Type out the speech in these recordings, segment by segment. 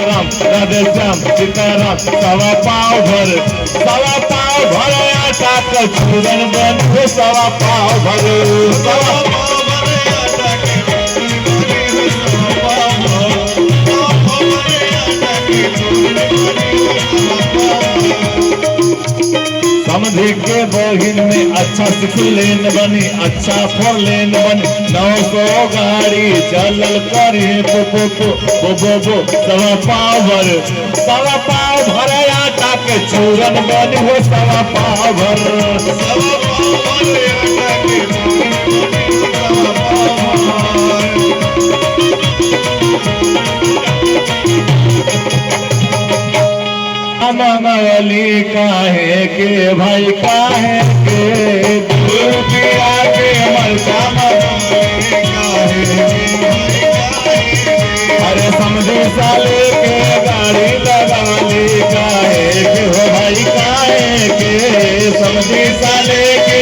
राम राधे श्याम सीताराम सवा पाव भर आटा का चूरन बन सवा पाव भर सवा पाव भर आटा के समझी के बहिन में अच्छा सिक्स लेन बनी अच्छा 4 लेन बनी 900 गाड़ी चलल करी बो सवा पाव भर आटा के चूरन बनी हो सवा पाव भर आटा मंगली काहे के भाई काहे के पिया के मरचा अरे समझी साले के गाड़ी लगा ली काहे के हो भाई काहे के समझी साले के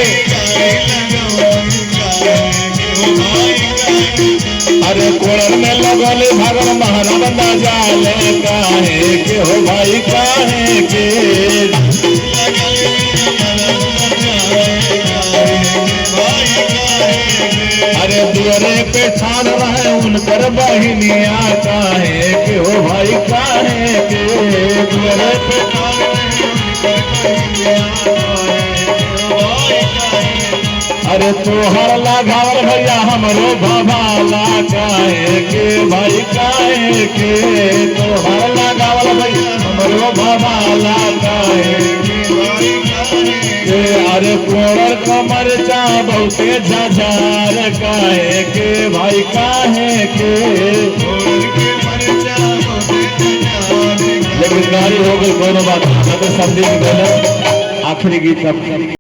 अरे कोड़र में लगल भगवान महाराज जाले काहे के हो भाई काहे के अरे दुआरे पे ठाड़ रहे उनकर बहिनिया काहे के हो भाई काहे के दुआरे पे अरे तोहर लगावल भैया हमरो भभाला काहे के भाई काहे के तोहर लगावल भैया हमरो भभाला काहे के अरे कोड़र कमर चा बहुते झझार काहे के भाई काहे के लेकिन गाड़ी हो गई कोनो बात सब दिन गलत आखिरी गीत